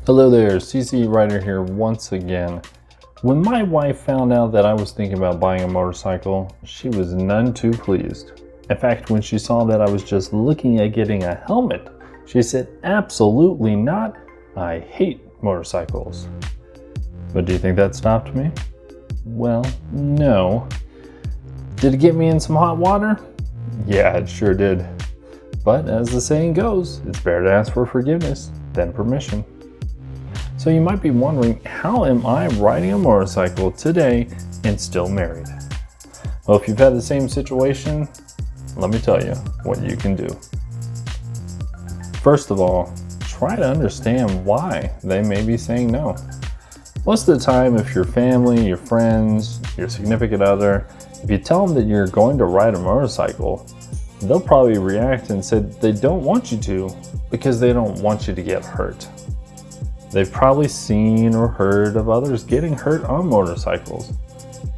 Hello there, CC Ryder here once again. When my wife found out that I was thinking about buying a motorcycle, she was none too pleased. In fact, when she saw that I was just looking at getting a helmet, she said, "Absolutely not. I hate motorcycles." But do you think that stopped me? Well, no. Did it get me in some hot water? Yeah, it sure did. But as the saying goes, it's better to ask for forgiveness than permission. So you might be wondering, how am I riding a motorcycle today and still married? Well, if you've had the same situation, let me tell you what you can do. First of all, try to understand why they may be saying no. Most of the time, if your family, your friends, your significant other, if you tell them that you're going to ride a motorcycle, they'll probably react and say they don't want you to because they don't want you to get hurt. They've probably seen or heard of others getting hurt on motorcycles,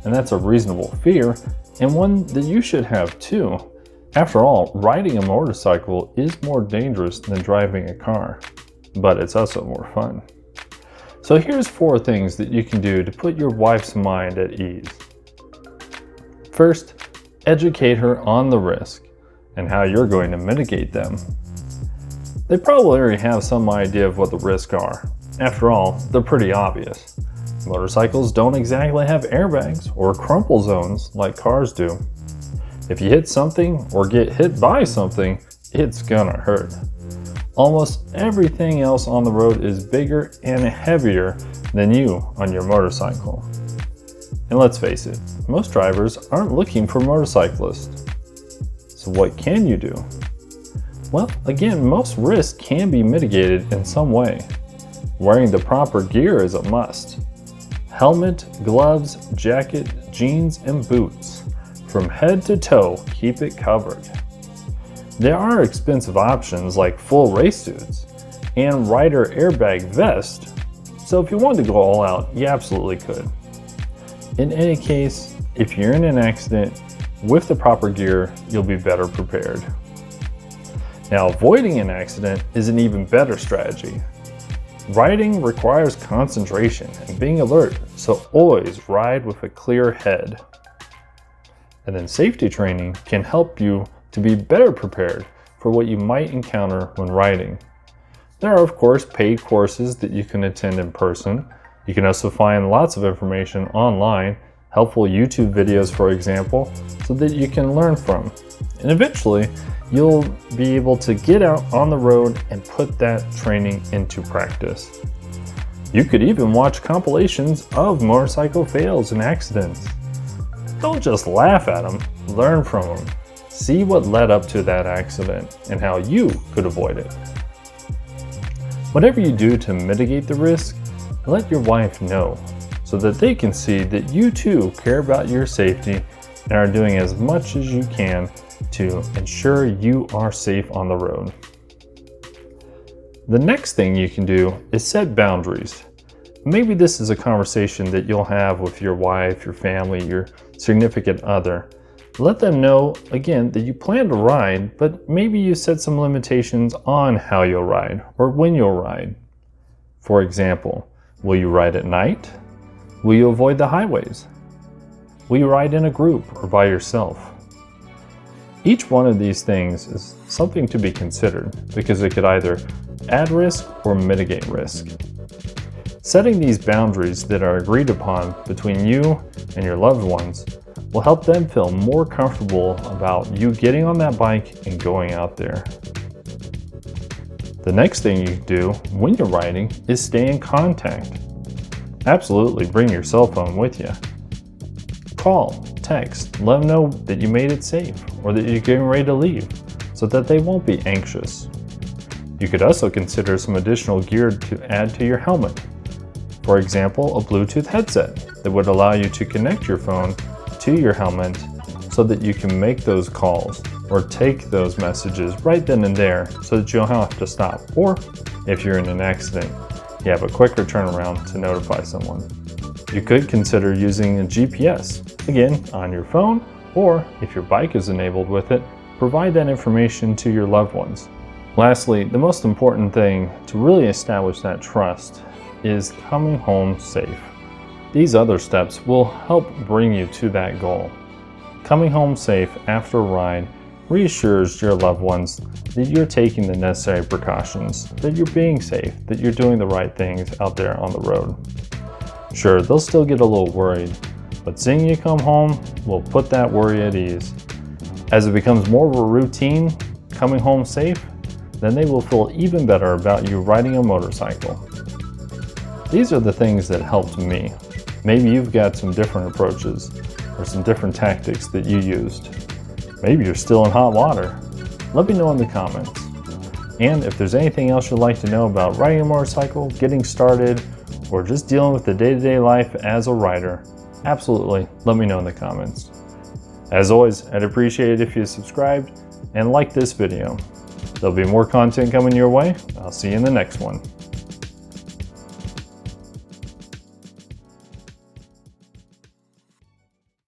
and that's a reasonable fear and one that you should have too. After all, riding a motorcycle is more dangerous than driving a car, but it's also more fun. So here's 4 things that you can do to put your wife's mind at ease. First, educate her on the risk and how you're going to mitigate them. They probably already have some idea of what the risks are. After all, they're pretty obvious. Motorcycles don't exactly have airbags or crumple zones like cars do. If you hit something or get hit by something, it's gonna hurt. Almost everything else on the road is bigger and heavier than you on your motorcycle. And let's face it, most drivers aren't looking for motorcyclists. So what can you do? Well, again, most risks can be mitigated in some way. Wearing the proper gear is a must. Helmet, gloves, jacket, jeans, and boots. From head to toe, keep it covered. There are expensive options like full race suits and rider airbag vest, so if you wanted to go all out, you absolutely could. In any case, if you're in an accident, with the proper gear, you'll be better prepared. Now, avoiding an accident is an even better strategy. Riding requires concentration and being alert, so always ride with a clear head. And then safety training can help you to be better prepared for what you might encounter when riding. There are, of course, paid courses that you can attend in person. You can also find lots of information online, helpful YouTube videos, for example, so that you can learn from. And eventually, you'll be able to get out on the road and put that training into practice. You could even watch compilations of motorcycle fails and accidents. Don't just laugh at them, learn from them. See what led up to that accident and how you could avoid it. Whatever you do to mitigate the risk, let your wife know so that they can see that you too care about your safety and are doing as much as you can to ensure you are safe on the road. The next thing you can do is set boundaries. Maybe this is a conversation that you'll have with your wife, your family, your significant other. Let them know, again, that you plan to ride, but maybe you set some limitations on how you'll ride or when you'll ride. For example, will you ride at night? Will you avoid the highways? Will you ride in a group or by yourself? Each one of these things is something to be considered because it could either add risk or mitigate risk. Setting these boundaries that are agreed upon between you and your loved ones will help them feel more comfortable about you getting on that bike and going out there. The next thing you do when you're riding is stay in contact. Absolutely bring your cell phone with you. Call, text, let them know that you made it safe or that you're getting ready to leave so that they won't be anxious. You could also consider some additional gear to add to your helmet. For example, a Bluetooth headset that would allow you to connect your phone to your helmet so that you can make those calls or take those messages right then and there so that you don't have to stop. Or if you're in an accident, you have a quicker turnaround to notify someone. You could consider using a GPS, again, on your phone, or if your bike is enabled with it, provide that information to your loved ones. Lastly, the most important thing to really establish that trust is coming home safe. These other steps will help bring you to that goal. Coming home safe after a ride reassures your loved ones that you're taking the necessary precautions, that you're being safe, that you're doing the right things out there on the road. Sure, they'll still get a little worried, but seeing you come home will put that worry at ease. As it becomes more of a routine, coming home safe, then they will feel even better about you riding a motorcycle. These are the things that helped me. Maybe you've got some different approaches or some different tactics that you used. Maybe you're still in hot water. Let me know in the comments. And if there's anything else you'd like to know about riding a motorcycle, getting started, or just dealing with the day-to-day life as a rider, absolutely let me know in the comments. As always, I'd appreciate it if you subscribed and liked this video. There'll be more content coming your way. I'll see you in the next one.